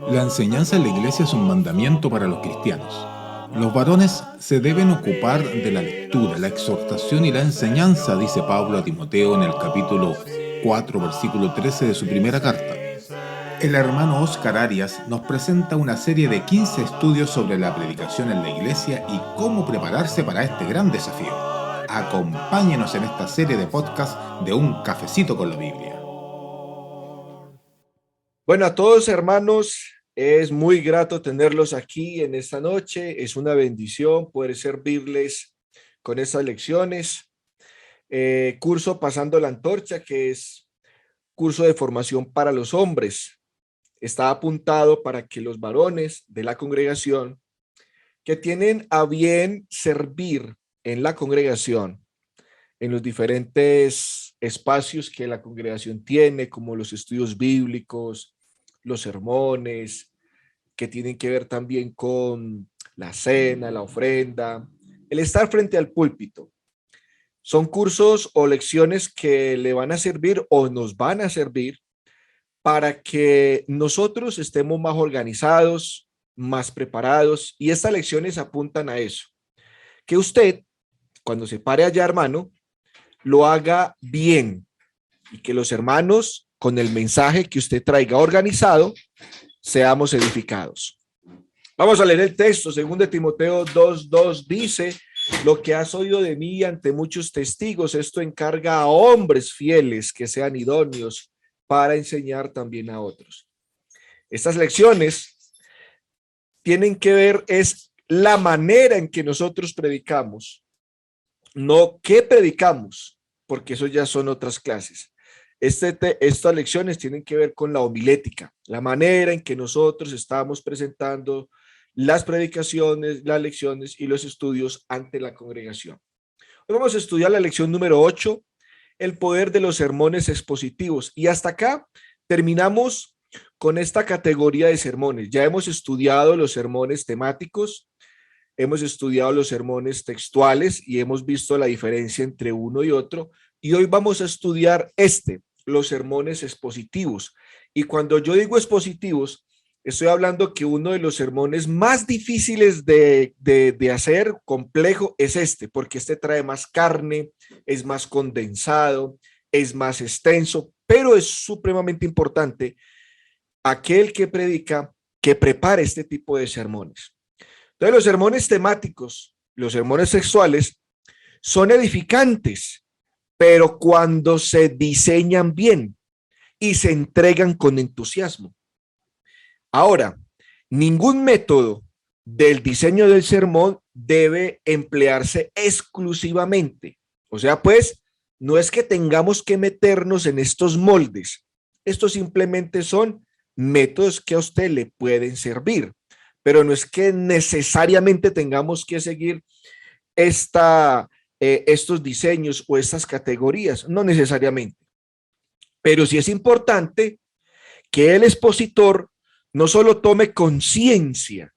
La enseñanza en la iglesia es un mandamiento para los cristianos. Los varones se deben ocupar de la lectura, la exhortación y la enseñanza, dice Pablo a Timoteo en el capítulo 4, versículo 13 de su primera carta. El hermano Oscar Arias nos presenta una serie de 15 estudios sobre la predicación en la iglesia y cómo prepararse para este gran desafío. Acompáñenos en esta serie de podcast de Un Cafecito con la Biblia. Bueno, a todos hermanos, es muy grato tenerlos aquí en esta noche. Es una bendición poder servirles con estas lecciones. Curso Pasando la Antorcha, que es curso de formación para los hombres. Está apuntado para que los varones de la congregación que tienen a bien servir en la congregación, en los diferentes espacios que la congregación tiene, como los estudios bíblicos, los sermones, que tienen que ver también con la cena, la ofrenda, el estar frente al púlpito. Son cursos o lecciones que le van a servir o nos van a servir para que nosotros estemos más organizados, más preparados, y estas lecciones apuntan a eso. Que usted, cuando se pare allá, hermano, lo haga bien y que los hermanos, con el mensaje que usted traiga organizado, seamos edificados. Vamos a leer el texto. 2 Timoteo 2:2 dice: lo que has oído de mí ante muchos testigos, esto encarga a hombres fieles que sean idóneos para enseñar también a otros. Estas lecciones tienen que ver es la manera en que nosotros predicamos, no qué predicamos, porque eso ya son otras clases. Estas lecciones tienen que ver con la homilética, la manera en que nosotros estamos presentando las predicaciones, las lecciones y los estudios ante la congregación. Hoy vamos a estudiar la lección número 8, el poder de los sermones expositivos. Y hasta acá terminamos con esta categoría de sermones. Ya hemos estudiado los sermones temáticos, hemos estudiado los sermones textuales y hemos visto la diferencia entre uno y otro. Y hoy vamos a estudiar los sermones expositivos. Y cuando yo digo expositivos, estoy hablando que uno de los sermones más difíciles de hacer, complejo, es porque trae más carne, es más condensado, es más extenso, pero es supremamente importante aquel que predica que prepare este tipo de sermones. Entonces, los sermones temáticos, los sermones sexuales, son edificantes, pero cuando se diseñan bien y se entregan con entusiasmo. Ahora, ningún método del diseño del sermón debe emplearse exclusivamente. O sea, pues, no es que tengamos que meternos en estos moldes. Estos simplemente son métodos que a usted le pueden servir, pero no es que necesariamente tengamos que seguir estos diseños o estas categorías, no necesariamente. Pero sí es importante que el expositor no solo tome conciencia,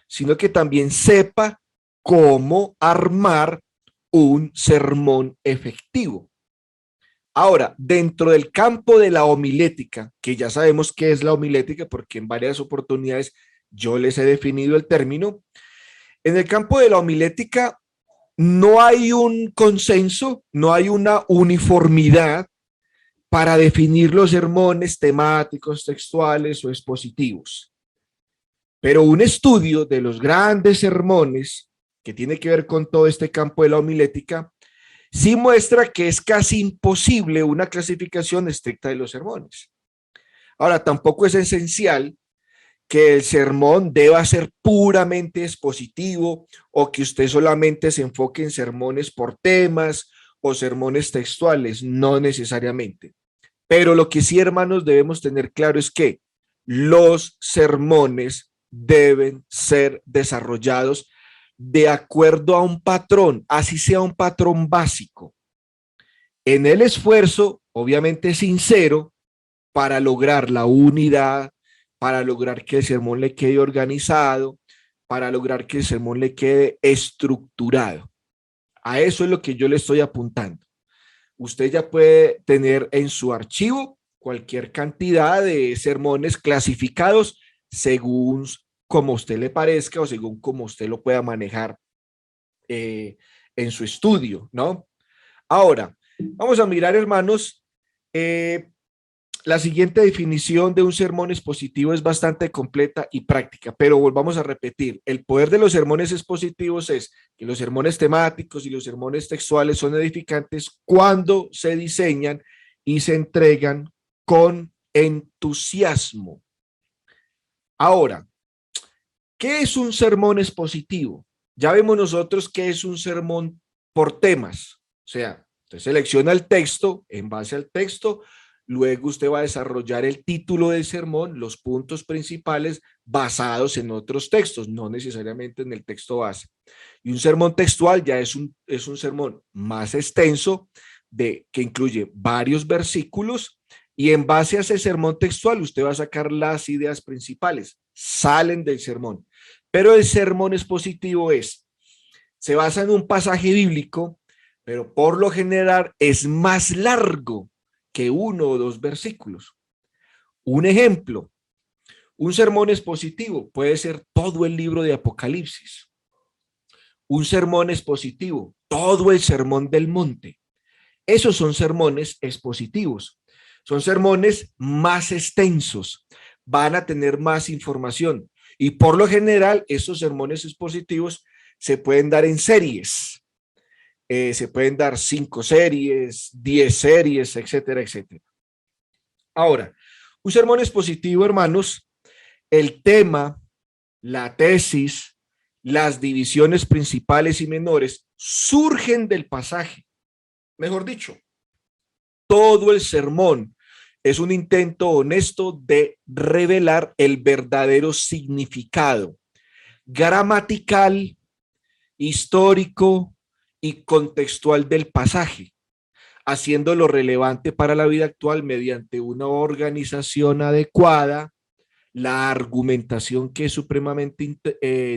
sino que también sepa cómo armar un sermón efectivo. Ahora, dentro del campo de la homilética, que ya sabemos qué es la homilética, porque en varias oportunidades yo les he definido el término, en el campo de la homilética no hay un consenso, no hay una uniformidad para definir los sermones temáticos, textuales o expositivos. Pero un estudio de los grandes sermones que tiene que ver con todo este campo de la homilética sí muestra que es casi imposible una clasificación estricta de los sermones. Ahora, tampoco es esencial que el sermón deba ser puramente expositivo o que usted solamente se enfoque en sermones por temas o sermones textuales, no necesariamente. Pero lo que sí, hermanos, debemos tener claro es que los sermones deben ser desarrollados de acuerdo a un patrón, así sea un patrón básico, en el esfuerzo, obviamente sincero, para lograr la unidad, para lograr que el sermón le quede organizado, para lograr que el sermón le quede estructurado. A eso es lo que yo le estoy apuntando. Usted ya puede tener en su archivo cualquier cantidad de sermones clasificados según como a usted le parezca o según como usted lo pueda manejar en su estudio, ¿no? Ahora, vamos a mirar, hermanos, la siguiente definición de un sermón expositivo es bastante completa y práctica, pero volvamos a repetir, el poder de los sermones expositivos es que los sermones temáticos y los sermones textuales son edificantes cuando se diseñan y se entregan con entusiasmo. Ahora, ¿qué es un sermón expositivo? Ya vemos nosotros qué es un sermón por temas, o sea, usted selecciona el texto, en base al texto, luego usted va a desarrollar el título del sermón, los puntos principales basados en otros textos, no necesariamente en el texto base. Y un sermón textual ya es un sermón más extenso, que incluye varios versículos, y en base a ese sermón textual usted va a sacar las ideas principales, salen del sermón. Pero el sermón expositivo se basa en un pasaje bíblico, pero por lo general es más largo que 1 o 2 versículos. Un ejemplo, un sermón expositivo puede ser todo el libro de Apocalipsis. Un sermón expositivo, todo el sermón del monte. Esos son sermones expositivos. Son sermones más extensos, van a tener más información y por lo general estos sermones expositivos se pueden dar en series. Se pueden dar 5 series, 10 series, etcétera, etcétera. Ahora, un sermón expositivo, hermanos, el tema, la tesis, las divisiones principales y menores surgen del pasaje. Mejor dicho, todo el sermón es un intento honesto de revelar el verdadero significado gramatical, histórico y contextual del pasaje, haciéndolo relevante para la vida actual mediante una organización adecuada, la argumentación que es supremamente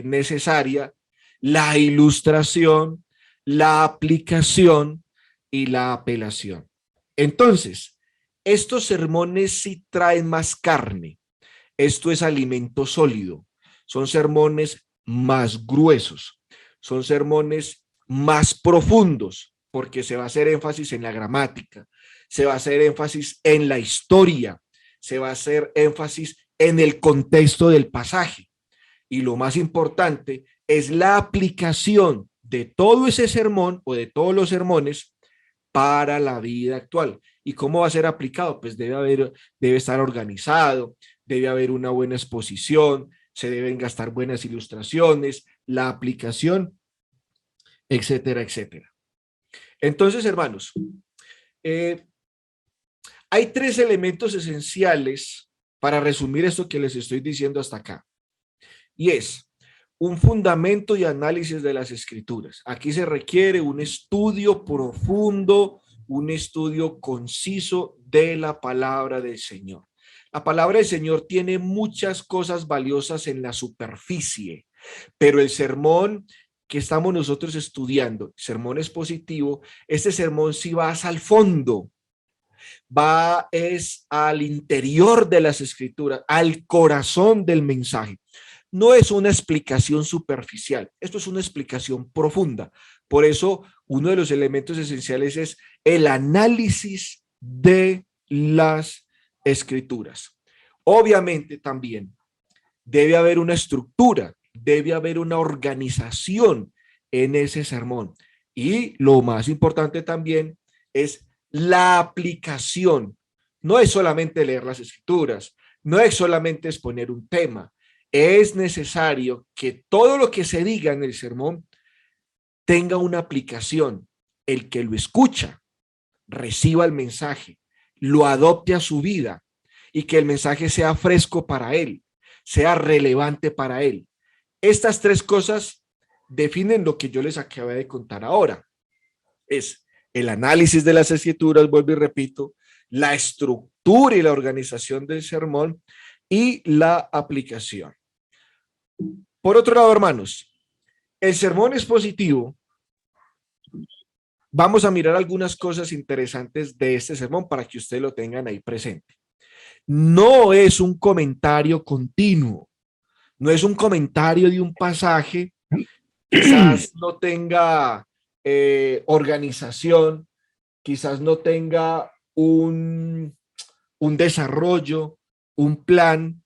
necesaria, la ilustración, la aplicación y la apelación. Entonces, estos sermones sí traen más carne. Esto es alimento sólido. Son sermones más gruesos. Son sermones más profundos, porque se va a hacer énfasis en la gramática, se va a hacer énfasis en la historia, se va a hacer énfasis en el contexto del pasaje. Y lo más importante es la aplicación de todo ese sermón o de todos los sermones para la vida actual. ¿Y cómo va a ser aplicado? Pues debe estar organizado, debe haber una buena exposición, se deben gastar buenas ilustraciones, la aplicación, etcétera, etcétera. Entonces, hermanos, hay 3 elementos esenciales para resumir esto que les estoy diciendo hasta acá. Y es un fundamento y análisis de las escrituras. Aquí se requiere un estudio profundo, un estudio conciso de la palabra del Señor. La palabra del Señor tiene muchas cosas valiosas en la superficie, pero el sermón que estamos nosotros estudiando, sermón expositivo, este sermón sí va al fondo, es al interior de las escrituras, al corazón del mensaje. No es una explicación superficial, esto es una explicación profunda. Por eso, uno de los elementos esenciales es el análisis de las escrituras. Obviamente también debe haber una estructura, debe haber una organización en ese sermón. Y lo más importante también es la aplicación. No es solamente leer las escrituras, no es solamente exponer un tema. Es necesario que todo lo que se diga en el sermón tenga una aplicación. El que lo escucha, reciba el mensaje, lo adopte a su vida y que el mensaje sea fresco para él, sea relevante para él. Estas 3 cosas definen lo que yo les acabé de contar ahora. Es el análisis de las escrituras, vuelvo y repito, la estructura y la organización del sermón y la aplicación. Por otro lado, hermanos, el sermón expositivo, vamos a mirar algunas cosas interesantes de este sermón para que ustedes lo tengan ahí presente. No es un comentario continuo. No es un comentario de un pasaje, quizás no tenga organización, quizás no tenga un desarrollo, un plan,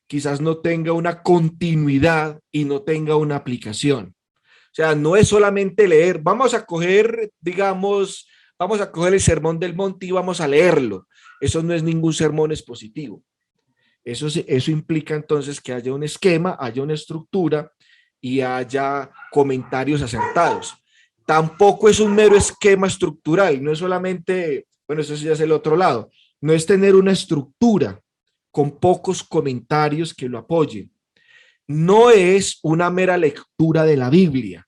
quizás no tenga una continuidad y no tenga una aplicación. O sea, no es solamente leer, vamos a coger, digamos, vamos a coger el Sermón del Monte y vamos a leerlo. Eso no es ningún sermón expositivo. Eso implica entonces que haya un esquema, haya una estructura y haya comentarios acertados. Tampoco es un mero esquema estructural, no es solamente, bueno, eso ya es el otro lado, no es tener una estructura con pocos comentarios que lo apoyen. No es una mera lectura de la Biblia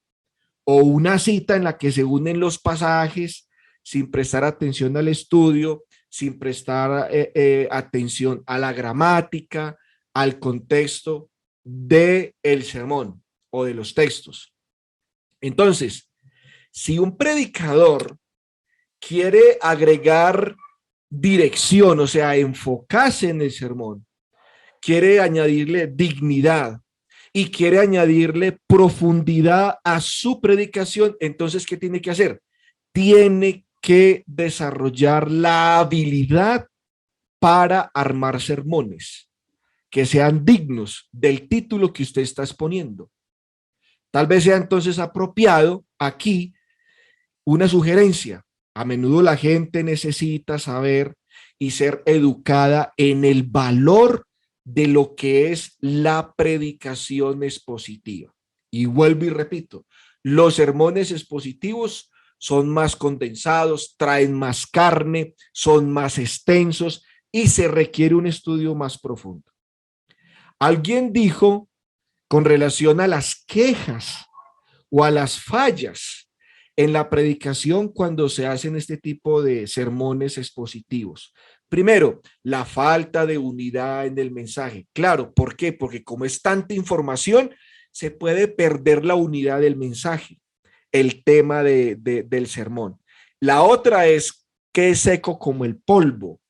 o una cita en la que se unen los pasajes sin prestar atención al estudio, sin prestar atención a la gramática, al contexto del sermón o de los textos. Entonces, si un predicador quiere agregar dirección, o sea, enfocarse en el sermón, quiere añadirle dignidad y quiere añadirle profundidad a su predicación, entonces, ¿qué tiene que hacer? Tiene que desarrollar la habilidad para armar sermones que sean dignos del título que usted está exponiendo. Tal vez sea entonces apropiado aquí una sugerencia. A menudo la gente necesita saber y ser educada en el valor de lo que es la predicación expositiva. Y vuelvo y repito, los sermones expositivos son más condensados, traen más carne, son más extensos y se requiere un estudio más profundo. Alguien dijo con relación a las quejas o a las fallas en la predicación cuando se hacen este tipo de sermones expositivos. Primero, la falta de unidad en el mensaje. Claro, ¿por qué? Porque como es tanta información, se puede perder la unidad del mensaje, el tema del sermón. La otra es que es seco como el polvo, o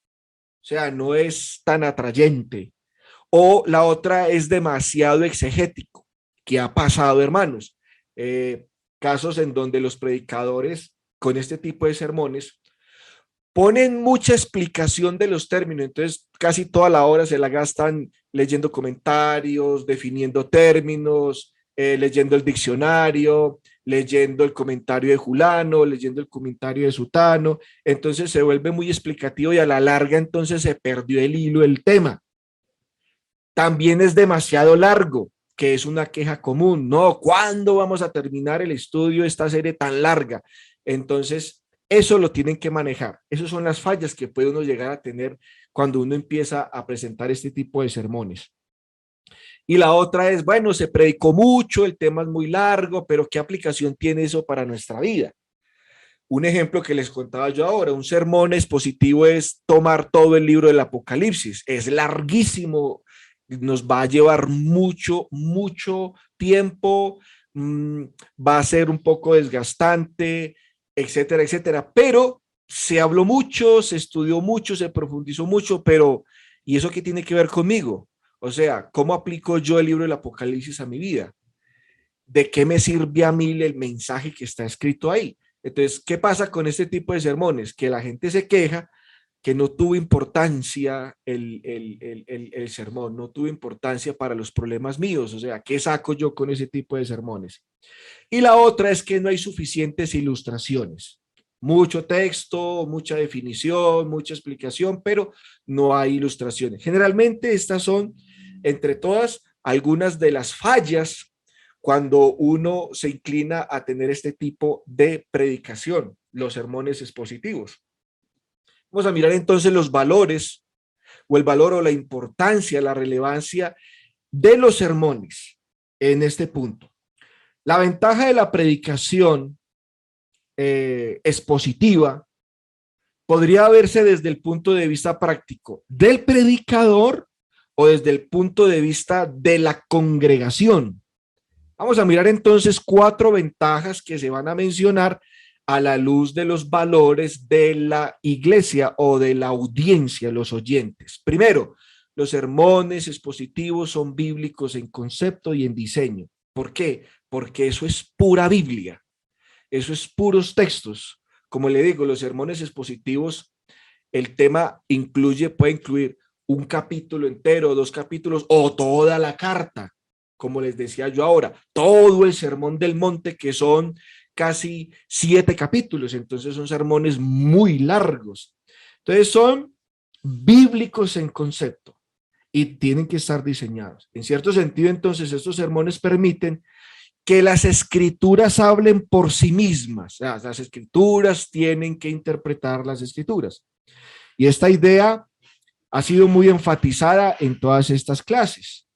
sea, no es tan atrayente. O la otra es demasiado exegético, que ha pasado, hermanos. Casos en donde los predicadores con este tipo de sermones ponen mucha explicación de los términos, entonces casi toda la hora se la gastan leyendo comentarios, definiendo términos, leyendo el diccionario, leyendo el comentario de Julano, leyendo el comentario de Sutano, entonces se vuelve muy explicativo y a la larga entonces se perdió el hilo del tema. También es demasiado largo, que es una queja común. No, ¿cuándo vamos a terminar el estudio de esta serie tan larga? Entonces, eso lo tienen que manejar. Esas son las fallas que puede uno llegar a tener cuando uno empieza a presentar este tipo de sermones. Y la otra es, bueno, se predicó mucho, el tema es muy largo, pero ¿qué aplicación tiene eso para nuestra vida? Un ejemplo que les contaba yo ahora, un sermón expositivo es tomar todo el libro del Apocalipsis. Es larguísimo, nos va a llevar mucho, mucho tiempo, va a ser un poco desgastante, etcétera, etcétera. Pero se habló mucho, se estudió mucho, se profundizó mucho, pero ¿y eso qué tiene que ver conmigo? O sea, ¿cómo aplico yo el libro del Apocalipsis a mi vida? ¿De qué me sirve a mí el mensaje que está escrito ahí? Entonces, ¿qué pasa con este tipo de sermones? Que la gente se queja que no tuvo importancia el sermón, no tuvo importancia para los problemas míos. O sea, ¿qué saco yo con ese tipo de sermones? Y la otra es que no hay suficientes ilustraciones. Mucho texto, mucha definición, mucha explicación, pero no hay ilustraciones. Generalmente estas son, entre todas, algunas de las fallas cuando uno se inclina a tener este tipo de predicación, los sermones expositivos. Vamos a mirar entonces los valores o el valor o la importancia, la relevancia de los sermones en este punto. La ventaja de la predicación expositiva podría verse desde el punto de vista práctico del predicador o desde el punto de vista de la congregación. Vamos a mirar entonces 4 ventajas que se van a mencionar a la luz de los valores de la iglesia o de la audiencia, los oyentes. Primero, los sermones expositivos son bíblicos en concepto y en diseño. ¿Por qué? Porque eso es pura Biblia, eso es puros textos. Como le digo, los sermones expositivos, el tema puede incluir un capítulo entero, 2 capítulos o toda la carta. Como les decía yo ahora, todo el sermón del monte, que son casi 7 capítulos. Entonces son sermones muy largos. Entonces son bíblicos en concepto y tienen que estar diseñados. En cierto sentido, entonces, estos sermones permiten que las escrituras hablen por sí mismas. O sea, las escrituras tienen que interpretar las escrituras. Y esta idea ha sido muy enfatizada en todas estas clases.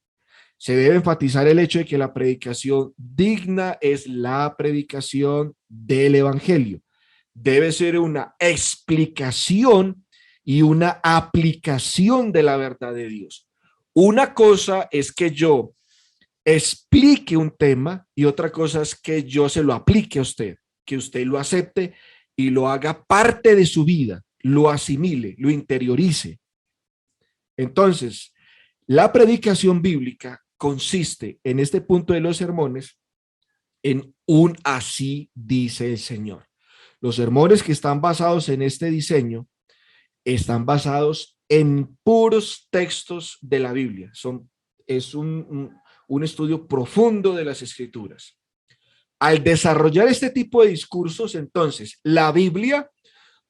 Se debe enfatizar el hecho de que la predicación digna es la predicación del evangelio. Debe ser una explicación y una aplicación de la verdad de Dios. Una cosa es que yo explique un tema y otra cosa es que yo se lo aplique a usted, que usted lo acepte y lo haga parte de su vida, lo asimile, lo interiorice. Entonces, la predicación bíblica consiste en este punto de los sermones en un así dice el Señor. Los sermones que están basados en este diseño están basados en puros textos de la Biblia. Es un estudio profundo de las escrituras. Al desarrollar este tipo de discursos, entonces, la Biblia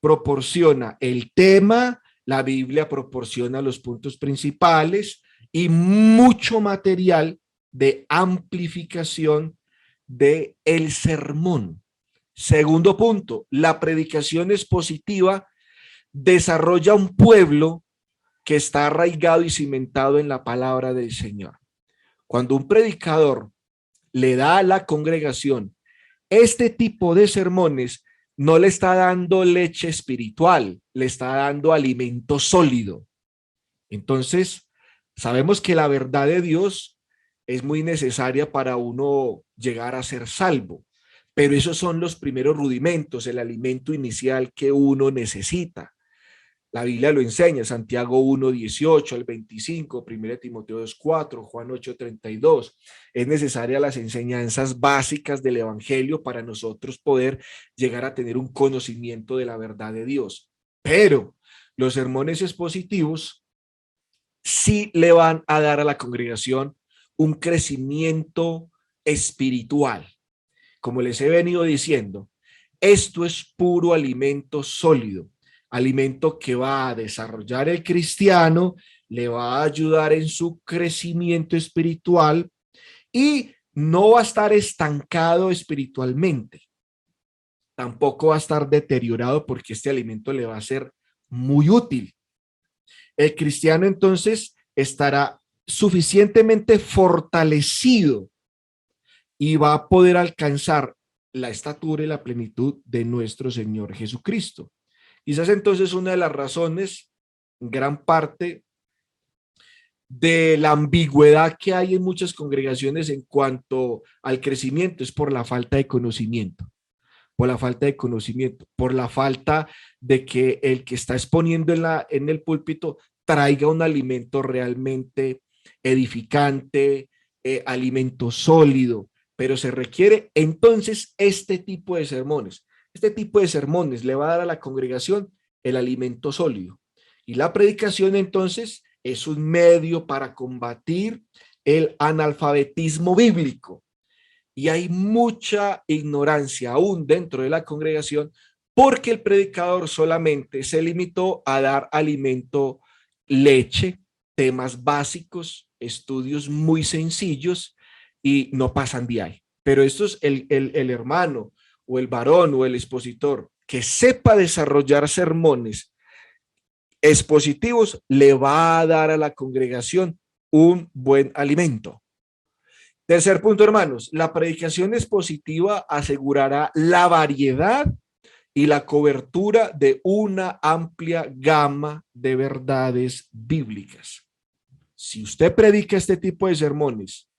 proporciona el tema, la Biblia proporciona los puntos principales y mucho material de amplificación de el sermón. Segundo punto, la predicación expositiva desarrolla un pueblo que está arraigado y cimentado en la palabra del Señor. Cuando un predicador le da a la congregación este tipo de sermones, no le está dando leche espiritual, le está dando alimento sólido. Entonces, sabemos que la verdad de Dios es muy necesaria para uno llegar a ser salvo, pero esos son los primeros rudimentos, el alimento inicial que uno necesita. La Biblia lo enseña, Santiago 1:18 al 25, 1 Timoteo 2:4, Juan 8:32. Es necesaria las enseñanzas básicas del evangelio para nosotros poder llegar a tener un conocimiento de la verdad de Dios. Pero los sermones expositivos sí le van a dar a la congregación un crecimiento espiritual. Como les he venido diciendo, esto es puro alimento sólido, alimento que va a desarrollar el cristiano, le va a ayudar en su crecimiento espiritual y no va a estar estancado espiritualmente. Tampoco va a estar deteriorado porque este alimento le va a ser muy útil. El cristiano entonces estará suficientemente fortalecido y va a poder alcanzar la estatura y la plenitud de nuestro Señor Jesucristo. Quizás entonces una de las razones, gran parte de la ambigüedad que hay en muchas congregaciones en cuanto al crecimiento es por la falta de conocimiento, por la falta de que el que está exponiendo en el púlpito traiga un alimento realmente edificante, alimento sólido, pero se requiere entonces este tipo de sermones. Este tipo de sermones le va a dar a la congregación el alimento sólido. Y la predicación entonces es un medio para combatir el analfabetismo bíblico. Y hay mucha ignorancia aún dentro de la congregación porque el predicador solamente se limitó a dar alimento, leche, temas básicos, estudios muy sencillos y no pasan de ahí. Pero esto es el hermano o el varón o el expositor que sepa desarrollar sermones expositivos le va a dar a la congregación un buen alimento. Tercer punto, hermanos, la predicación expositiva asegurará la variedad y la cobertura de una amplia gama de verdades bíblicas. Si usted predica este tipo de sermones,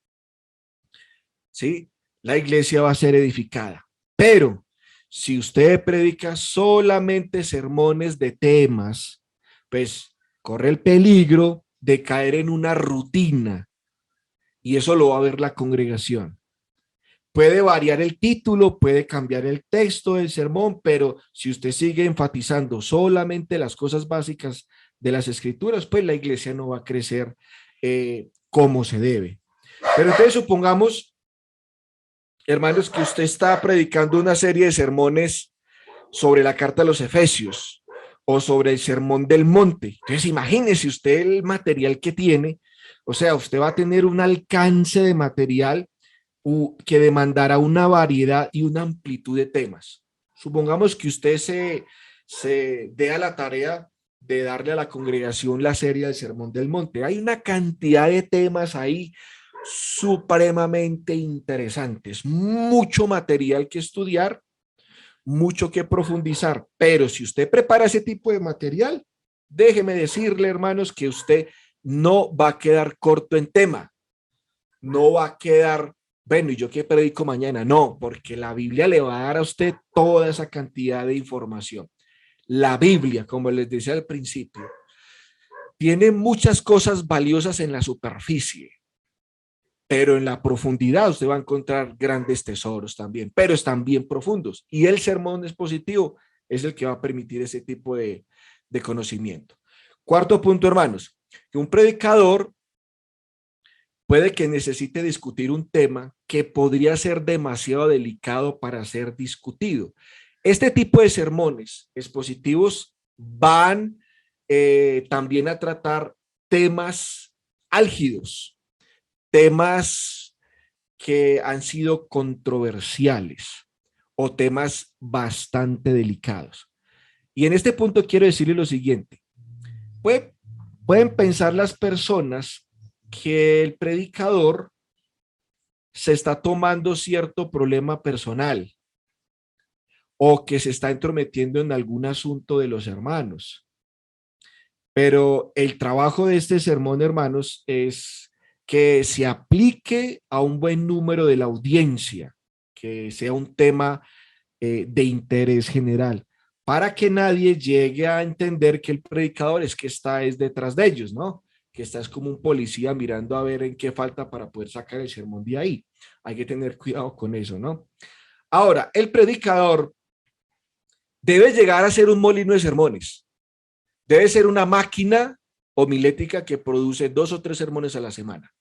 ¿sí? La iglesia va a ser edificada. Pero si usted predica solamente sermones de temas, pues corre el peligro de caer en una rutina, y eso lo va a ver la congregación. Puede variar el título, puede cambiar el texto del sermón, pero si usted sigue enfatizando solamente las cosas básicas de las escrituras, pues la iglesia no va a crecer como se debe. Pero entonces supongamos, hermanos, que usted está predicando una serie de sermones sobre la carta a los Efesios o sobre el sermón del monte. Entonces imagínese usted el material que tiene, o sea, usted va a tener un alcance de material que demandará una variedad y una amplitud de temas. Supongamos que usted se dé a la tarea de darle a la congregación la serie del Sermón del Monte. Hay una cantidad de temas ahí supremamente interesantes, mucho material que estudiar, mucho que profundizar, pero si usted prepara ese tipo de material, déjeme decirle, hermanos, que usted no va a quedar corto en tema, no va a quedar, bueno, ¿y yo qué predico mañana? No, porque la Biblia le va a dar a usted toda esa cantidad de información. La Biblia, como les decía al principio, tiene muchas cosas valiosas en la superficie, pero en la profundidad usted va a encontrar grandes tesoros también, pero están bien profundos. Y el sermón expositivo es el que va a permitir ese tipo de conocimiento. Cuarto punto, hermanos, que un predicador puede que necesite discutir un tema que podría ser demasiado delicado para ser discutido. Este tipo de sermones expositivos van también a tratar temas álgidos, temas que han sido controversiales o temas bastante delicados. Y en este punto quiero decirle lo siguiente. Pueden pensar las personas que el predicador se está tomando cierto problema personal o que se está entrometiendo en algún asunto de los hermanos. Pero el trabajo de este sermón, hermanos, es que se aplique a un buen número de la audiencia, que sea un tema de interés general, para que nadie llegue a entender que el predicador es que está detrás de ellos, ¿no? Que está es como un policía mirando a ver en qué falta para poder sacar el sermón de ahí. Hay que tener cuidado con eso, ¿no? Ahora, el predicador debe llegar a ser un molino de sermones. Debe ser una máquina homilética que produce 2 o 3 sermones a la semana.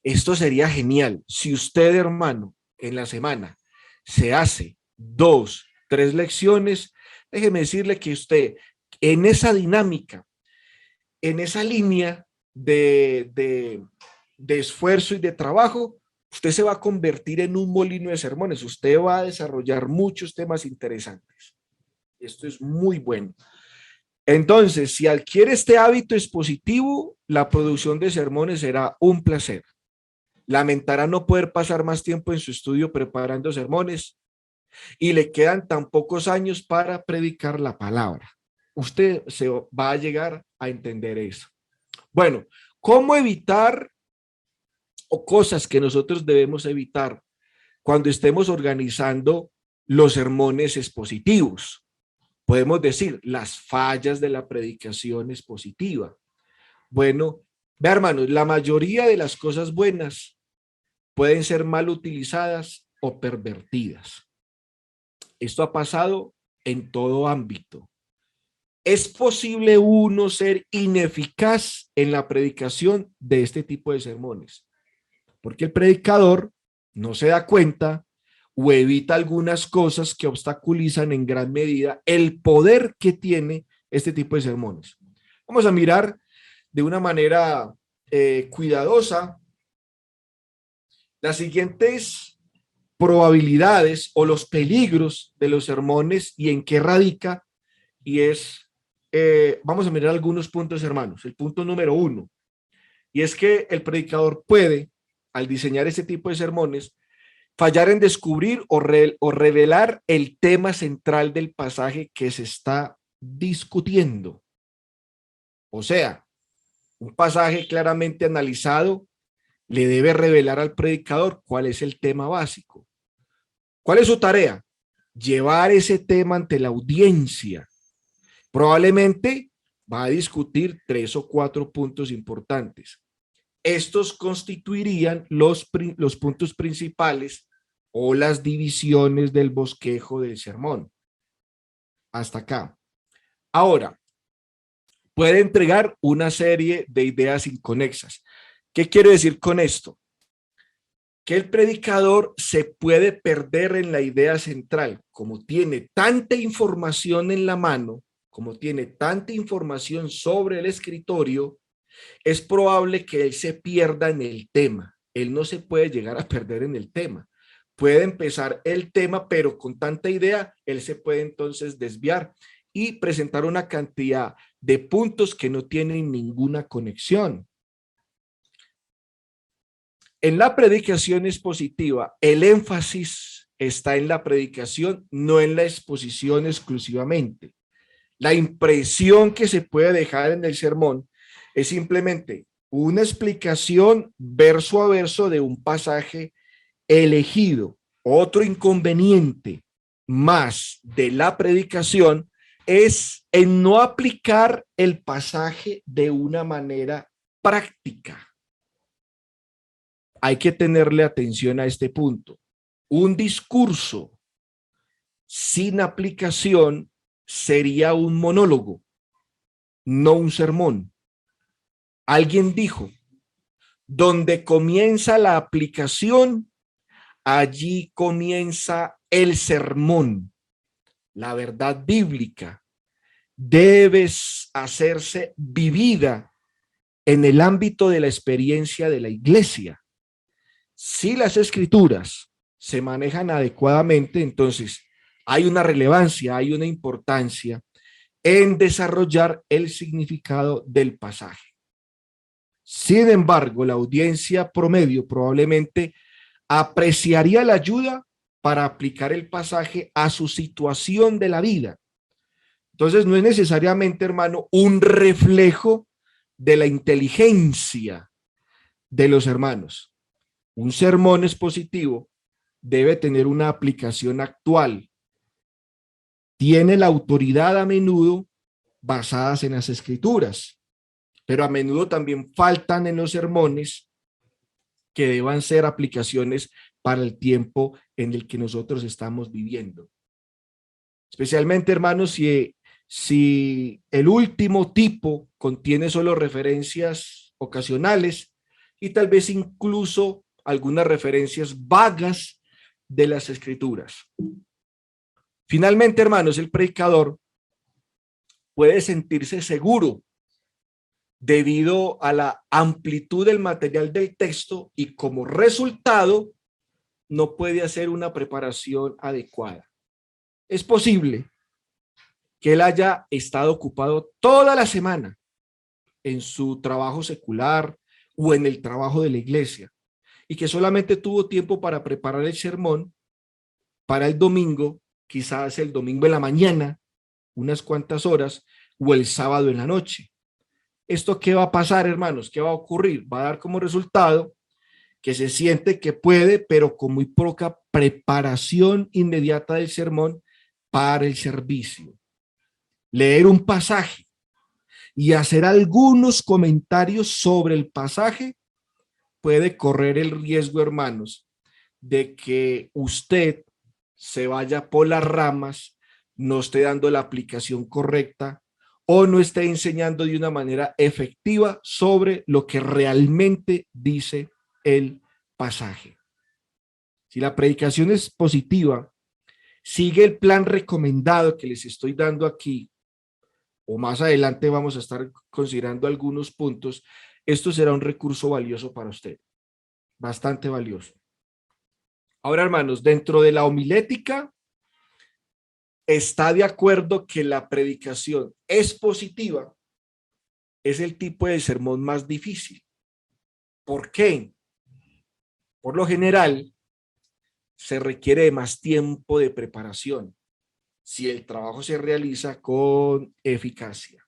Esto sería genial. Si usted, hermano, en la semana se hace 2, 3 lecciones, déjeme decirle que usted en esa dinámica, en esa línea de esfuerzo y de trabajo, usted se va a convertir en un molino de sermones. Usted va a desarrollar muchos temas interesantes. Esto es muy bueno. Entonces, si adquiere este hábito expositivo, la producción de sermones será un placer. Lamentará no poder pasar más tiempo en su estudio preparando sermones y le quedan tan pocos años para predicar la palabra. Usted se va a llegar a entender eso. Bueno, ¿cómo evitar o cosas que nosotros debemos evitar cuando estemos organizando los sermones expositivos? Podemos decir las fallas de la predicación expositiva. Bueno, ve, hermanos, la mayoría de las cosas buenas pueden ser mal utilizadas o pervertidas. Esto ha pasado en todo ámbito. Es posible uno ser ineficaz en la predicación de este tipo de sermones, porque el predicador no se da cuenta o evita algunas cosas que obstaculizan en gran medida el poder que tiene este tipo de sermones. Vamos a mirar de una manera cuidadosa las siguientes probabilidades o los peligros de los sermones y en qué radica, y es, vamos a mirar algunos puntos, hermanos. El punto número 1, y es que el predicador puede, al diseñar este tipo de sermones, fallar en descubrir o revelar el tema central del pasaje que se está discutiendo. O sea, un pasaje claramente analizado le debe revelar al predicador cuál es el tema básico. ¿Cuál es su tarea? Llevar ese tema ante la audiencia. Probablemente Va a discutir 3 o 4 puntos importantes. Estos constituirían los puntos principales o las divisiones del bosquejo del sermón. Hasta acá. Ahora, puede entregar una serie de ideas inconexas. ¿Qué quiero decir con esto? Que el predicador se puede perder en la idea central, como tiene tanta información en la mano, como tiene tanta información sobre el escritorio, es probable que él se pierda en el tema. Él no se puede llegar a perder en el tema. Puede empezar el tema, pero con tanta idea, él se puede entonces desviar y presentar una cantidad de puntos que no tienen ninguna conexión. En la predicación expositiva, el énfasis está en la predicación, no en la exposición exclusivamente. La impresión que se puede dejar en el sermón es simplemente una explicación verso a verso de un pasaje elegido. Otro inconveniente más de la predicación es en no aplicar el pasaje de una manera práctica. Hay que tenerle atención a este punto. Un discurso sin aplicación sería un monólogo, no un sermón. Alguien dijo, donde comienza la aplicación, allí comienza el sermón. La verdad bíblica debe hacerse vivida en el ámbito de la experiencia de la iglesia. Si las escrituras se manejan adecuadamente, entonces hay una relevancia, hay una importancia en desarrollar el significado del pasaje. Sin embargo, la audiencia promedio probablemente apreciaría la ayuda para aplicar el pasaje a su situación de la vida. Entonces, no es necesariamente, hermano, un reflejo de la inteligencia de los hermanos. Un sermón expositivo debe tener una aplicación actual. Tiene la autoridad a menudo basadas en las escrituras, pero a menudo también faltan en los sermones que deban ser aplicaciones para el tiempo en el que nosotros estamos viviendo. Especialmente, hermanos, si el último tipo contiene solo referencias ocasionales y tal vez incluso algunas referencias vagas de las escrituras. Finalmente, hermanos, el predicador puede sentirse seguro debido a la amplitud del material del texto y como resultado no puede hacer una preparación adecuada. Es posible que él haya estado ocupado toda la semana en su trabajo secular o en el trabajo de la iglesia y que solamente tuvo tiempo para preparar el sermón para el domingo, quizás el domingo en la mañana, unas cuantas horas, o el sábado en la noche. ¿Esto qué va a pasar, hermanos? ¿Qué va a ocurrir? Va a dar como resultado que se siente que puede, pero con muy poca preparación inmediata del sermón para el servicio. Leer un pasaje y hacer algunos comentarios sobre el pasaje puede correr el riesgo, hermanos, de que usted se vaya por las ramas, no esté dando la aplicación correcta o no esté enseñando de una manera efectiva sobre lo que realmente dice el pasaje. Si la predicación es positiva, sigue el plan recomendado que les estoy dando aquí, o más adelante vamos a estar considerando algunos puntos, esto será un recurso valioso para usted, bastante valioso. Ahora, hermanos, dentro de la homilética, está de acuerdo que la predicación expositiva es el tipo de sermón más difícil. ¿Por qué? Por lo general, se requiere de más tiempo de preparación si el trabajo se realiza con eficacia.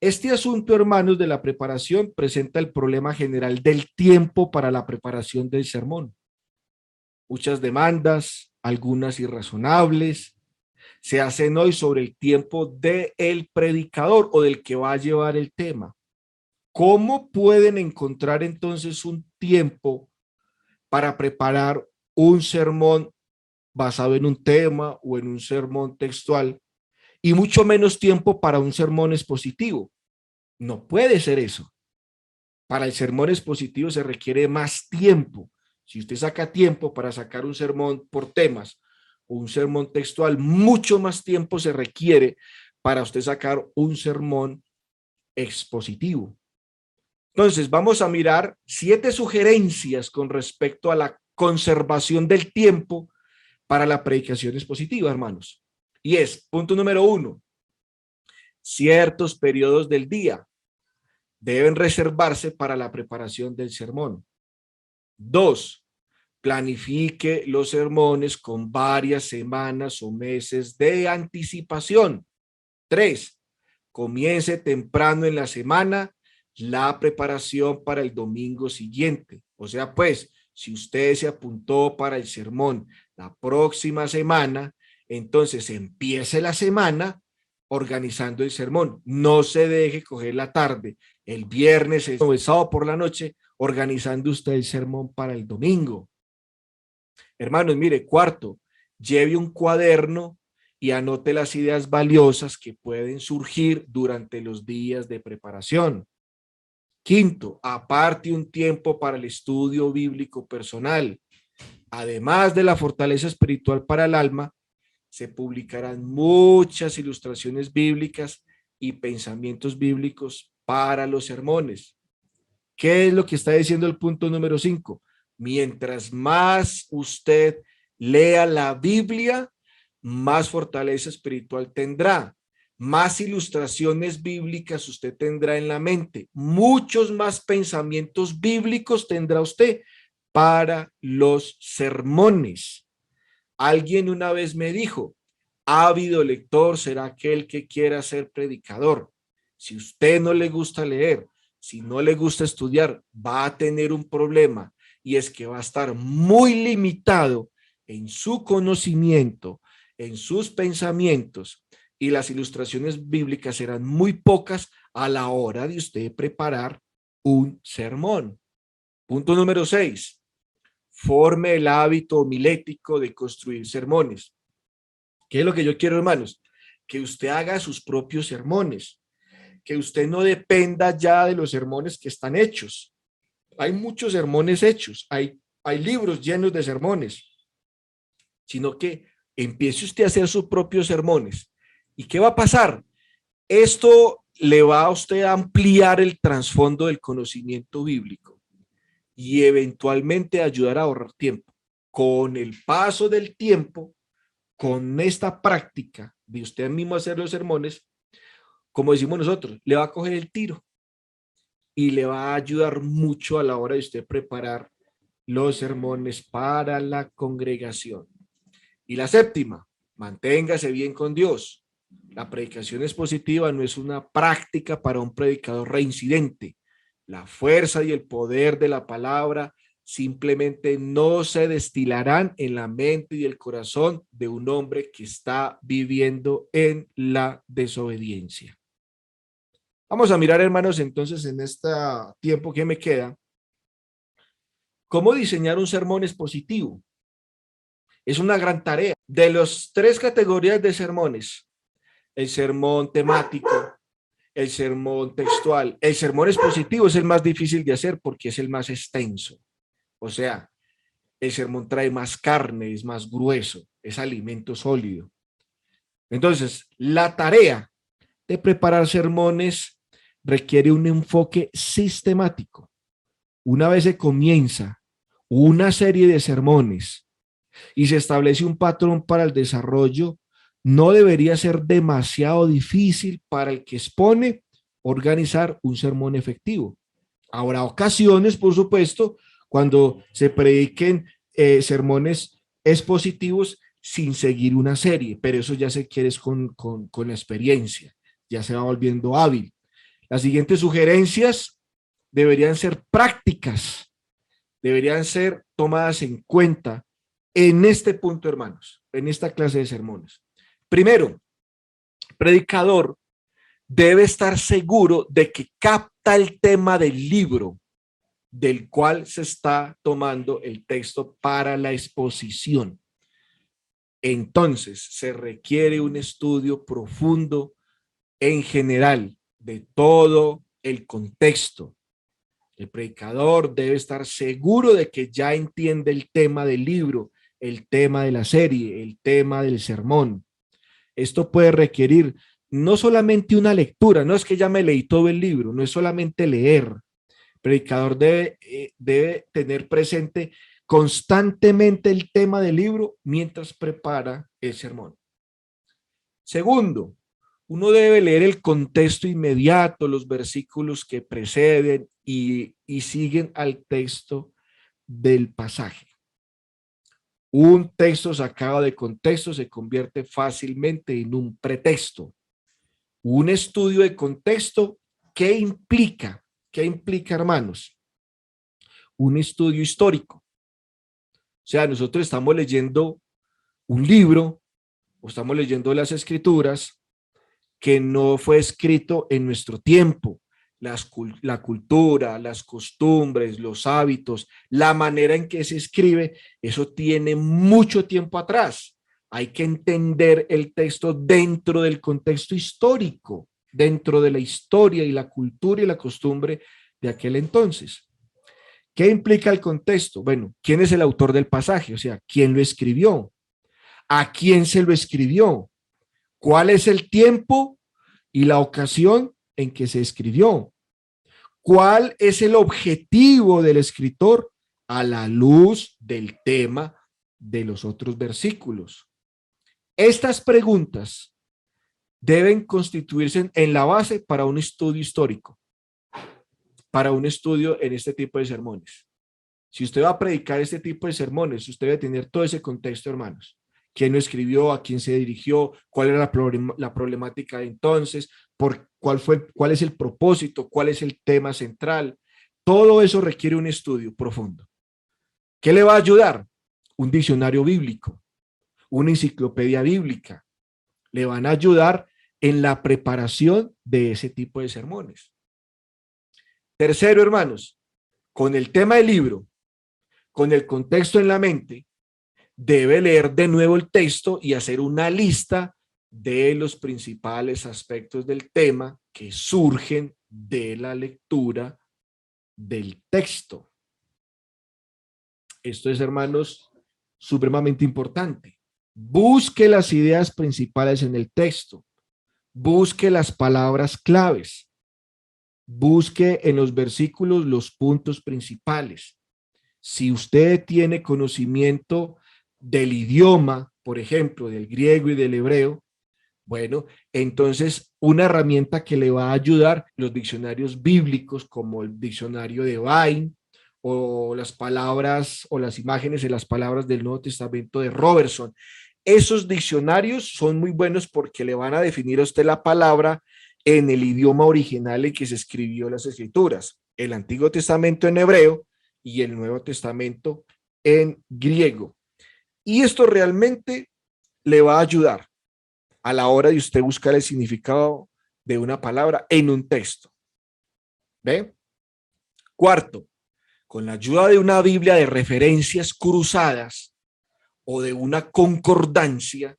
Este asunto, hermanos, de la preparación presenta el problema general del tiempo para la preparación del sermón. Muchas demandas, algunas irrazonables, se hacen hoy sobre el tiempo del predicador o del que va a llevar el tema. ¿Cómo pueden encontrar entonces un tiempo para preparar un sermón basado en un tema o en un sermón textual y mucho menos tiempo para un sermón expositivo? No puede ser eso. Para el sermón expositivo se requiere más tiempo. Si usted saca tiempo para sacar un sermón por temas o un sermón textual, mucho más tiempo se requiere para usted sacar un sermón expositivo. Entonces, vamos a mirar 7 sugerencias con respecto a la conservación del tiempo para la predicación expositiva, hermanos. Y es, punto número 1, ciertos periodos del día deben reservarse para la preparación del sermón. 2, planifique los sermones con varias semanas o meses de anticipación. 3, comience temprano en la semana la preparación para el domingo siguiente. O sea, pues, si usted se apuntó para el sermón la próxima semana, entonces empiece la semana organizando el sermón. No se deje coger la tarde, el viernes, el sábado por la noche, organizando usted el sermón para el domingo. Hermanos, mire, 4, lleve un cuaderno y anote las ideas valiosas que pueden surgir durante los días de preparación. 5, aparte un tiempo para el estudio bíblico personal. Además de la fortaleza espiritual para el alma, se publicarán muchas ilustraciones bíblicas y pensamientos bíblicos para los sermones. ¿Qué es lo que está diciendo el punto número 5? Mientras más usted lea la Biblia, más fortaleza espiritual tendrá, más ilustraciones bíblicas usted tendrá en la mente, muchos más pensamientos bíblicos tendrá usted para los sermones. Alguien una vez me dijo, ávido lector será aquel que quiera ser predicador. Si usted no le gusta leer, si no le gusta estudiar, va a tener un problema, y es que va a estar muy limitado en su conocimiento, en sus pensamientos, y las ilustraciones bíblicas serán muy pocas a la hora de usted preparar un sermón. Punto número 6. Forme el hábito homilético de construir sermones. ¿Qué es lo que yo quiero, hermanos? Que usted haga sus propios sermones, que usted no dependa ya de los sermones que están hechos. Hay muchos sermones hechos, hay libros llenos de sermones, sino que empiece usted a hacer sus propios sermones. ¿Y qué va a pasar? Esto le va a usted a ampliar el trasfondo del conocimiento bíblico y eventualmente ayudar a ahorrar tiempo. Con el paso del tiempo, con esta práctica de usted mismo hacer los sermones, como decimos nosotros, le va a coger el tiro y le va a ayudar mucho a la hora de usted preparar los sermones para la congregación. Y la 7, manténgase bien con Dios. La predicación expositiva no es una práctica para un predicador reincidente. La fuerza y el poder de la palabra simplemente no se destilarán en la mente y el corazón de un hombre que está viviendo en la desobediencia. Vamos a mirar, hermanos, entonces en este tiempo que me queda, cómo diseñar un sermón expositivo. Es una gran tarea. De las 3 categorías de sermones, el sermón temático, el sermón textual, el sermón expositivo es el más difícil de hacer porque es el más extenso. O sea, el sermón trae más carne, es más grueso, es alimento sólido. Entonces, la tarea de preparar sermones requiere un enfoque sistemático. Una vez se comienza una serie de sermones y se establece un patrón para el desarrollo, no debería ser demasiado difícil para el que expone organizar un sermón efectivo. Habrá ocasiones, por supuesto, cuando se prediquen sermones expositivos sin seguir una serie, pero eso ya se quiere con la experiencia, ya se va volviendo hábil. Las siguientes sugerencias deberían ser prácticas, deberían ser tomadas en cuenta en este punto, hermanos, en esta clase de sermones. Primero, predicador debe estar seguro de que capta el tema del libro del cual se está tomando el texto para la exposición. Entonces, se requiere un estudio profundo en general de todo el contexto. El predicador debe estar seguro de que ya entiende el tema del libro, el tema de la serie, el tema del sermón. Esto puede requerir no solamente una lectura, no es que ya me leí todo el libro, no es solamente leer. El predicador debe tener presente constantemente el tema del libro mientras prepara el sermón. Segundo, uno debe leer el contexto inmediato, los versículos que preceden y siguen al texto del pasaje. Un texto sacado de contexto se convierte fácilmente en un pretexto. Un estudio de contexto, ¿qué implica? ¿Qué implica, hermanos? Un estudio histórico. O sea, nosotros estamos leyendo un libro o estamos leyendo las escrituras que no fue escrito en nuestro tiempo. La cultura, las costumbres, los hábitos, la manera en que se escribe, eso tiene mucho tiempo atrás. Hay que entender el texto dentro del contexto histórico, dentro de la historia y la cultura y la costumbre de aquel entonces. ¿Qué implica el contexto? Bueno, ¿quién es el autor del pasaje? O sea, ¿quién lo escribió? ¿A quién se lo escribió? ¿Cuál es el tiempo y la ocasión en que se escribió? ¿Cuál es el objetivo del escritor a la luz del tema de los otros versículos? Estas preguntas deben constituirse en la base para un estudio histórico, para un estudio en este tipo de sermones. Si usted va a predicar este tipo de sermones, usted debe tener todo ese contexto, hermanos. ¿Quién lo escribió? ¿A quién se dirigió? ¿Cuál era la problemática de entonces? ¿Cuál es el propósito? ¿Cuál es el tema central? Todo eso requiere un estudio profundo. ¿Qué le va a ayudar? Un diccionario bíblico, una enciclopedia bíblica. Le van a ayudar en la preparación de ese tipo de sermones. Tercero, hermanos, con el tema del libro, con el contexto en la mente, debe leer de nuevo el texto y hacer una lista de los principales aspectos del tema que surgen de la lectura del texto. Esto es, hermanos, supremamente importante. Busque las ideas principales en el texto. Busque las palabras claves. Busque en los versículos los puntos principales. Si usted tiene conocimiento del idioma, por ejemplo, del griego y del hebreo, bueno, entonces una herramienta que le va a ayudar, los diccionarios bíblicos como el diccionario de Vine o las palabras o las imágenes de las palabras del Nuevo Testamento de Robertson. Esos diccionarios son muy buenos porque le van a definir a usted la palabra en el idioma original en que se escribió las escrituras, el Antiguo Testamento en hebreo y el Nuevo Testamento en griego. Y esto realmente le va a ayudar a la hora de usted buscar el significado de una palabra en un texto. ¿Ve? Cuarto, con la ayuda de una Biblia de referencias cruzadas o de una concordancia,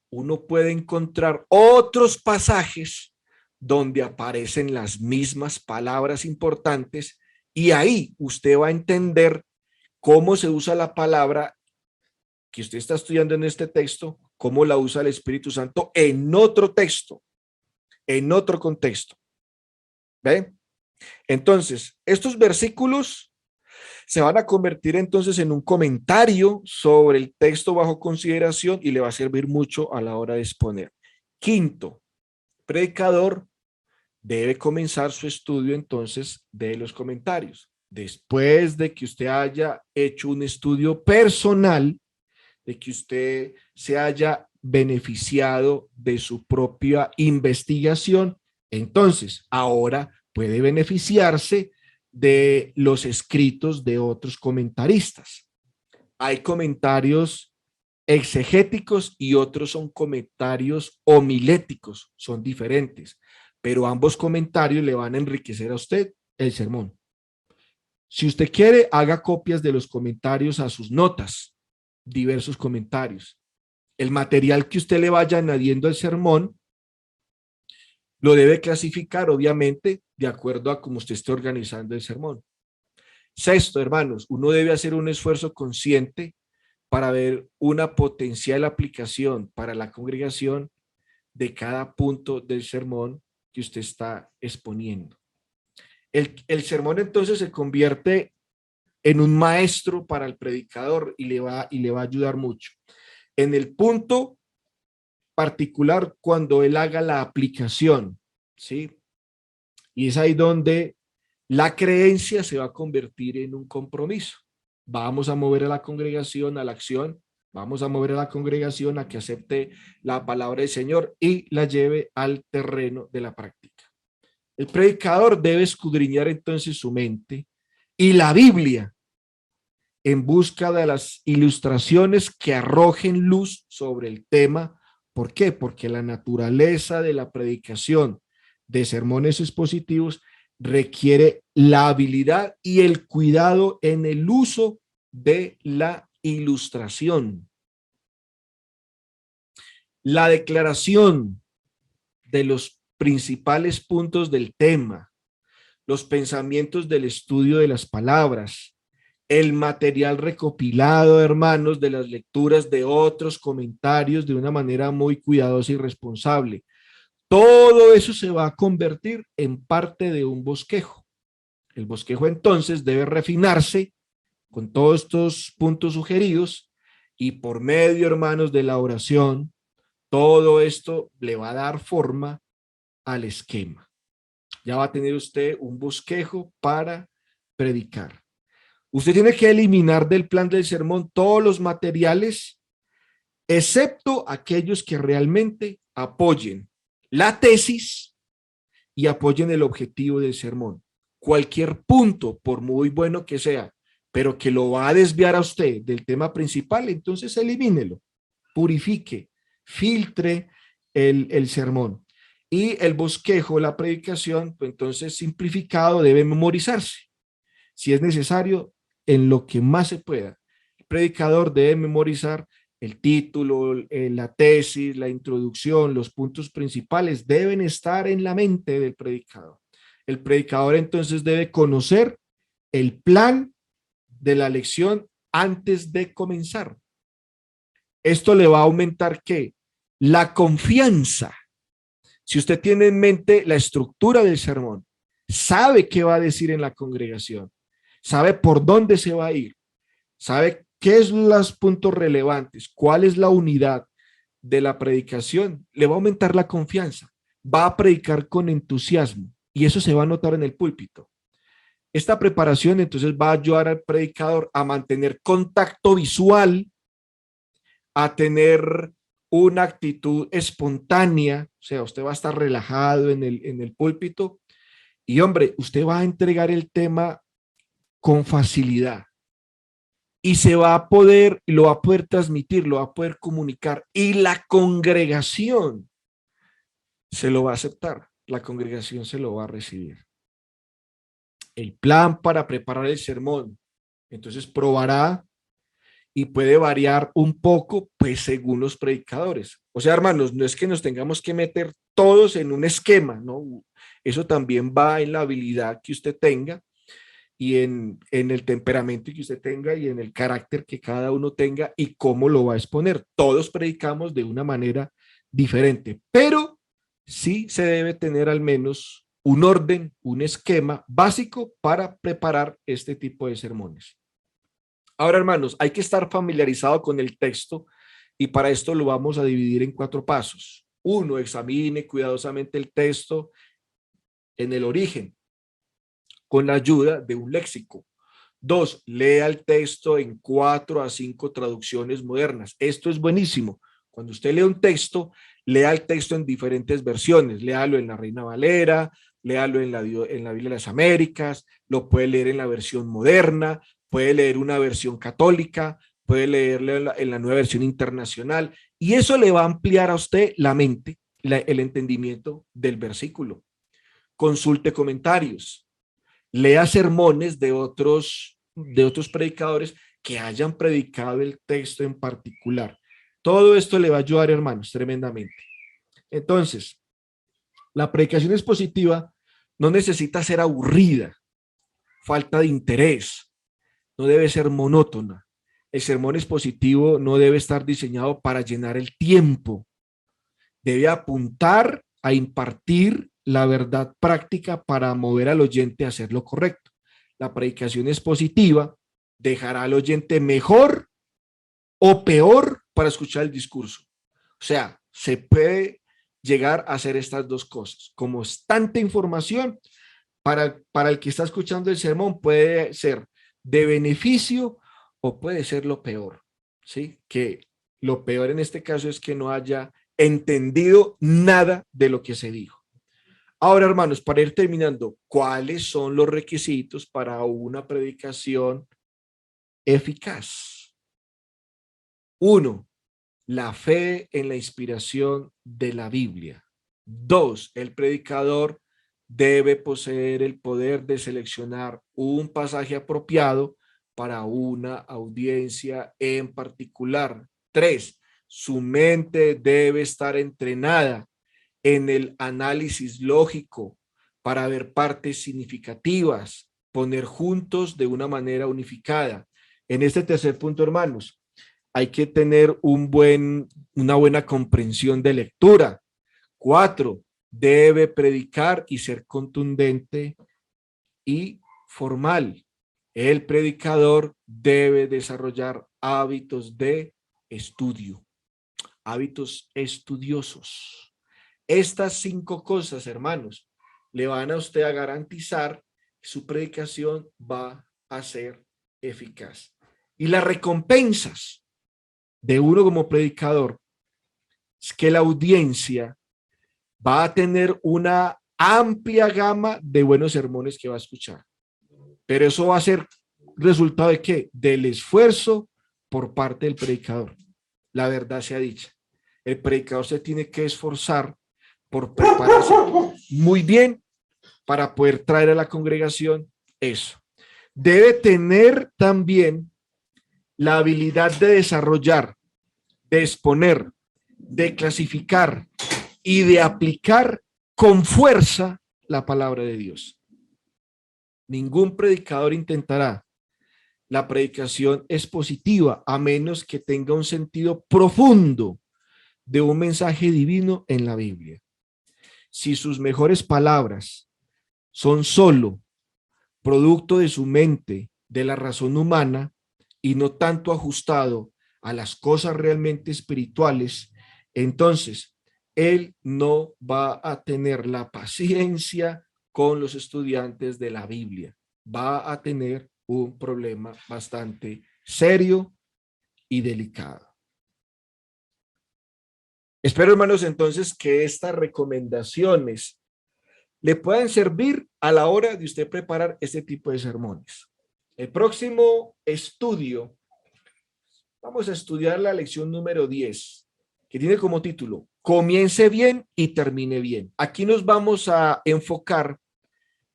uno puede encontrar otros pasajes donde aparecen las mismas palabras importantes y ahí usted va a entender cómo se usa la palabra que usted está estudiando en este texto, cómo la usa el Espíritu Santo en otro texto, en otro contexto. ¿Ve? Entonces, estos versículos se van a convertir entonces en un comentario sobre el texto bajo consideración y le va a servir mucho a la hora de exponer. Quinto, predicador debe comenzar su estudio entonces de los comentarios. Después de que usted haya hecho un estudio personal, de que usted se haya beneficiado de su propia investigación, entonces ahora puede beneficiarse de los escritos de otros comentaristas. Hay comentarios exegéticos y otros son comentarios homiléticos, son diferentes, pero ambos comentarios le van a enriquecer a usted el sermón. Si usted quiere, haga copias de los comentarios a sus notas, diversos comentarios. El material que usted le vaya añadiendo al sermón lo debe clasificar, obviamente, de acuerdo a cómo usted esté organizando el sermón. Sexto, hermanos, uno debe hacer un esfuerzo consciente para ver una potencial aplicación para la congregación de cada punto del sermón que usted está exponiendo. El sermón entonces se convierte en un maestro para el predicador y le va a ayudar mucho. En el punto particular, cuando él haga la aplicación, ¿sí? Y es ahí donde la creencia se va a convertir en un compromiso. Vamos a mover a la congregación a la acción, vamos a mover a la congregación a que acepte la palabra del Señor y la lleve al terreno de la práctica. El predicador debe escudriñar entonces su mente y la Biblia en busca de las ilustraciones que arrojen luz sobre el tema. ¿Por qué? Porque la naturaleza de la predicación de sermones expositivos requiere la habilidad y el cuidado en el uso de la ilustración. La declaración de los principales puntos del tema, los pensamientos del estudio de las palabras, el material recopilado, hermanos, de las lecturas de otros comentarios de una manera muy cuidadosa y responsable. Todo eso se va a convertir en parte de un bosquejo. El bosquejo entonces debe refinarse con todos estos puntos sugeridos y por medio, hermanos, de la oración, todo esto le va a dar forma al esquema. Ya va a tener usted un bosquejo para predicar. Usted tiene que eliminar del plan del sermón todos los materiales, excepto aquellos que realmente apoyen la tesis y apoyen el objetivo del sermón. Cualquier punto, por muy bueno que sea, pero que lo va a desviar a usted del tema principal, entonces elimínelo, purifique, filtre el sermón. Y el bosquejo, la predicación, pues entonces simplificado, debe memorizarse. Si es necesario, en lo que más se pueda. El predicador debe memorizar el título, la tesis, la introducción, los puntos principales deben estar en la mente del predicador. El predicador entonces debe conocer el plan de la lección antes de comenzar. Esto le va a aumentar ¿qué? La confianza. Si usted tiene en mente la estructura del sermón, sabe qué va a decir en la congregación, sabe por dónde se va a ir, sabe qué son los puntos relevantes, cuál es la unidad de la predicación, le va a aumentar la confianza, va a predicar con entusiasmo y eso se va a notar en el púlpito. Esta preparación entonces va a ayudar al predicador a mantener contacto visual, a tener una actitud espontánea, o sea, usted va a estar relajado en el púlpito y hombre, usted va a entregar el tema con facilidad y se va a poder, lo va a poder transmitir, lo va a poder comunicar y la congregación se lo va a aceptar, la congregación se lo va a recibir. El plan para preparar el sermón, entonces probará y puede variar un poco, pues según los predicadores. O sea, hermanos, no es que nos tengamos que meter todos en un esquema, ¿no? Eso también va en la habilidad que usted tenga y en el temperamento que usted tenga y en el carácter que cada uno tenga y cómo lo va a exponer. Todos predicamos de una manera diferente, pero sí se debe tener al menos un orden, un esquema básico para preparar este tipo de sermones. Ahora, hermanos, hay que estar familiarizado con el texto y para esto lo vamos a dividir en 4 pasos. 1, examine cuidadosamente el texto en el origen con la ayuda de un léxico. 2, lea el texto en 4 a 5 traducciones modernas. Esto es buenísimo. Cuando usted lee un texto, lea el texto en diferentes versiones. Léalo en la Reina Valera, léalo en la Biblia de las Américas, lo puede leer en la versión moderna, puede leer una versión católica, puede leerlo en la nueva versión internacional, y eso le va a ampliar a usted la mente, el entendimiento del versículo. Consulte comentarios, lea sermones de otros predicadores que hayan predicado el texto en particular. Todo esto le va a ayudar, hermanos, tremendamente. Entonces, la predicación expositiva no necesita ser aburrida, falta de interés, no debe ser monótona. El sermón expositivo no debe estar diseñado para llenar el tiempo. Debe apuntar a impartir la verdad práctica para mover al oyente a hacer lo correcto. La predicación expositiva dejará al oyente mejor o peor para escuchar el discurso. O sea, se puede llegar a hacer estas dos cosas. Como es tanta información, para el que está escuchando el sermón puede ser de beneficio o puede ser lo peor, ¿sí? Que lo peor en este caso es que no haya entendido nada de lo que se dijo. Ahora, hermanos, para ir terminando, ¿cuáles son los requisitos para una predicación eficaz? 1, la fe en la inspiración de la Biblia. 2, el predicador debe poseer el poder de seleccionar un pasaje apropiado para una audiencia en particular. 3, su mente debe estar entrenada en el análisis lógico para ver partes significativas, poner juntos de una manera unificada. En este tercer punto, hermanos, hay que tener una buena comprensión de lectura. 4, debe predicar y ser contundente y formal. El predicador debe desarrollar hábitos de estudio, hábitos estudiosos. Estas 5 cosas, hermanos, le van a usted a garantizar que su predicación va a ser eficaz. Y las recompensas de uno como predicador es que la audiencia va a tener una amplia gama de buenos sermones que va a escuchar. Pero eso va a ser resultado de ¿qué? Del esfuerzo por parte del predicador. La verdad sea dicha. El predicador se tiene que esforzar por prepararse muy bien para poder traer a la congregación eso. Debe tener también la habilidad de desarrollar, de exponer, de clasificar y de aplicar con fuerza la palabra de Dios. Ningún predicador intentará la predicación expositiva a menos que tenga un sentido profundo de un mensaje divino en la Biblia. Si sus mejores palabras son solo producto de su mente, de la razón humana, y no tanto ajustado a las cosas realmente espirituales, entonces él no va a tener la paciencia con los estudiantes de la Biblia. Va a tener un problema bastante serio y delicado. Espero, hermanos, entonces que estas recomendaciones le puedan servir a la hora de usted preparar este tipo de sermones. El próximo estudio, vamos a estudiar la lección número 10, que tiene como título, Comience bien y termine bien. Aquí nos vamos a enfocar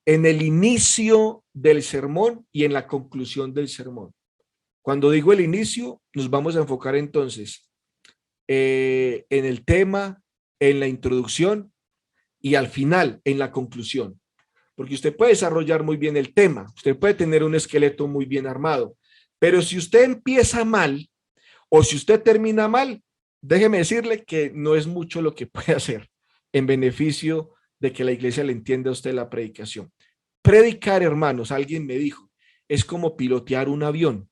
en el inicio del sermón y en la conclusión del sermón. Cuando digo el inicio, nos vamos a enfocar entonces en el tema, en la introducción y al final en la conclusión. Porque usted puede desarrollar muy bien el tema, usted puede tener un esqueleto muy bien armado, pero si usted empieza mal o si usted termina mal, déjeme decirle que no es mucho lo que puede hacer en beneficio de que la iglesia le entienda a usted la predicación. Predicar, hermanos, alguien me dijo, es como pilotear un avión.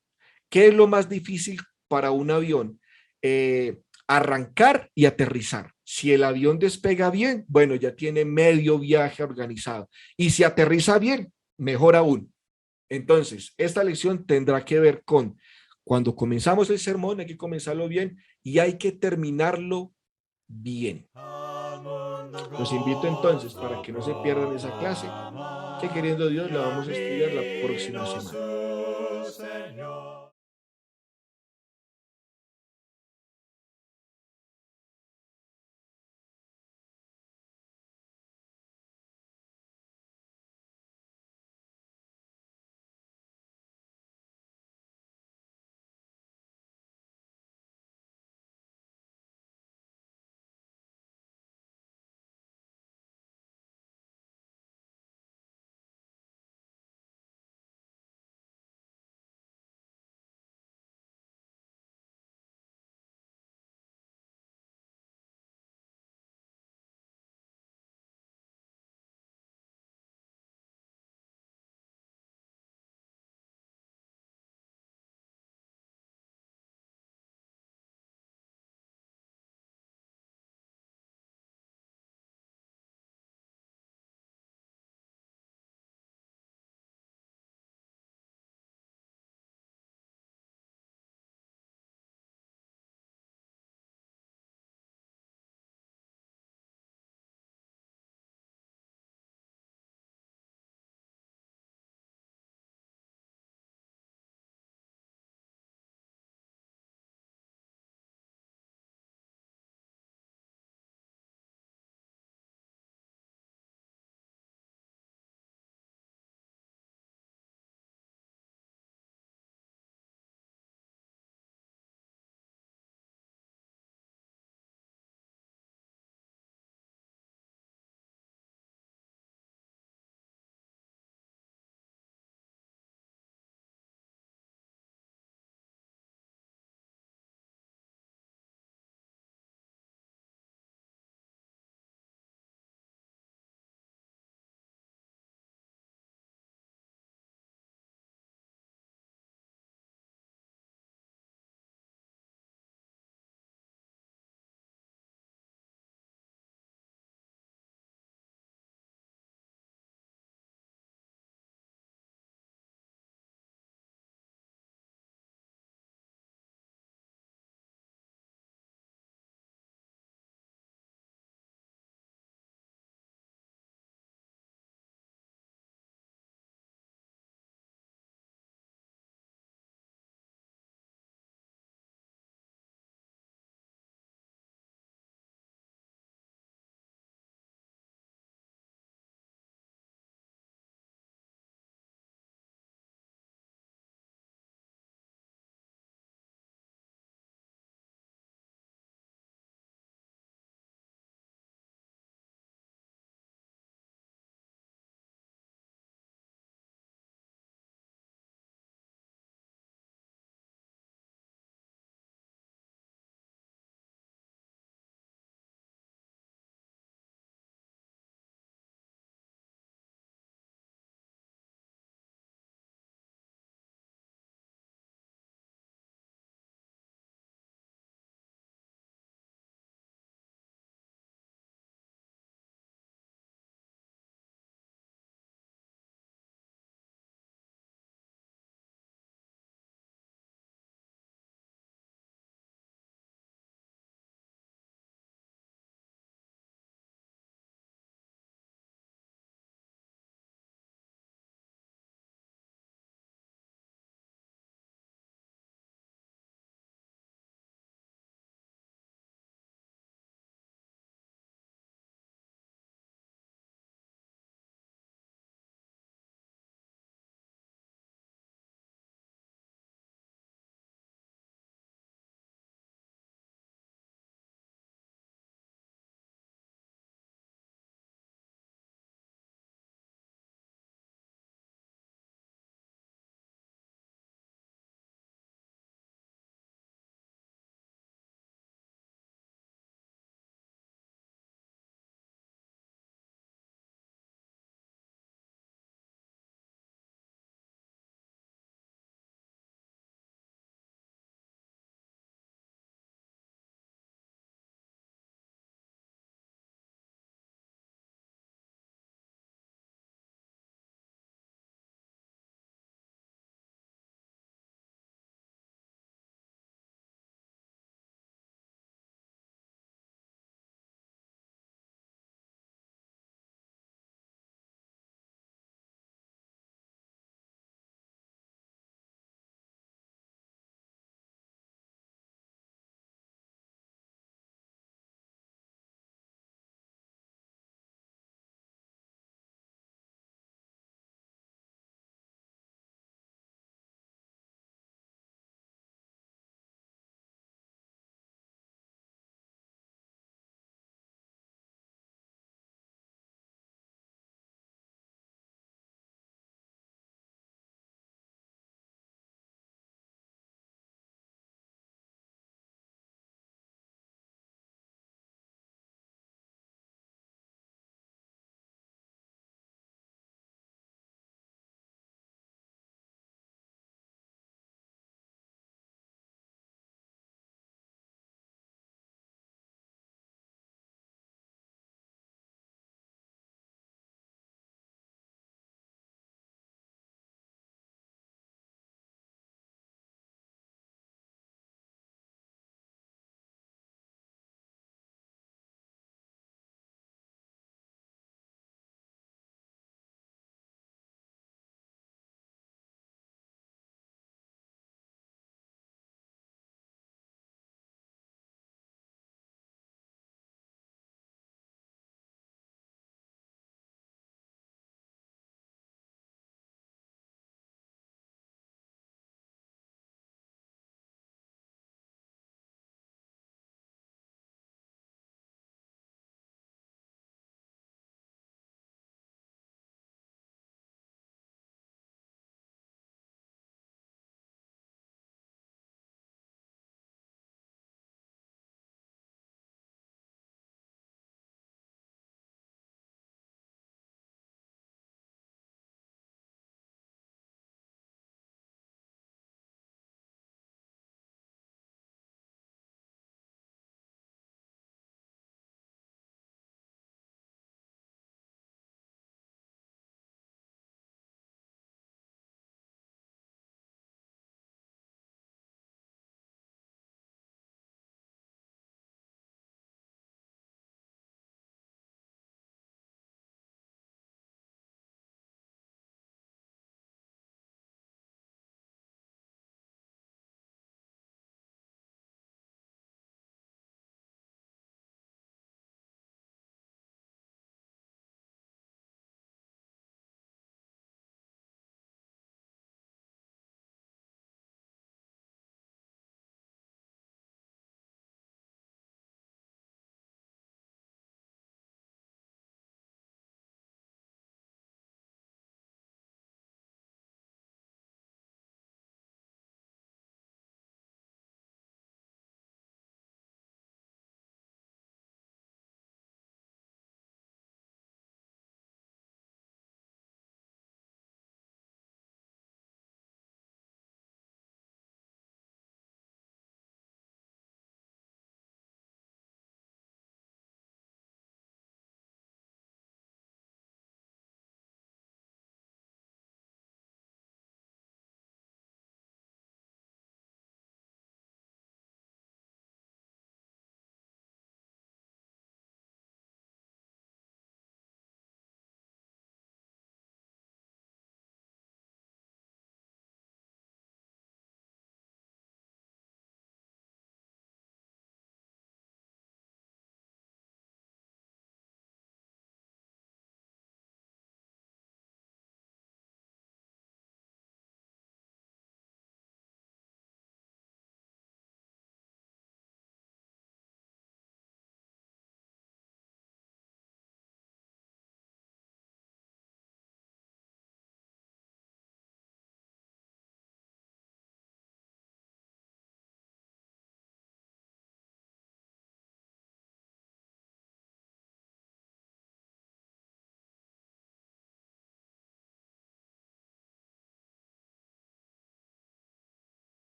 ¿Qué es lo más difícil para un avión? Arrancar y aterrizar. Si el avión despega bien, bueno, ya tiene medio viaje organizado. Y si aterriza bien, mejor aún. Entonces, esta lección tendrá que ver con cuando comenzamos el sermón, hay que comenzarlo bien y hay que terminarlo bien. Los invito entonces para que no se pierdan esa clase, que queriendo Dios la vamos a estudiar la próxima semana.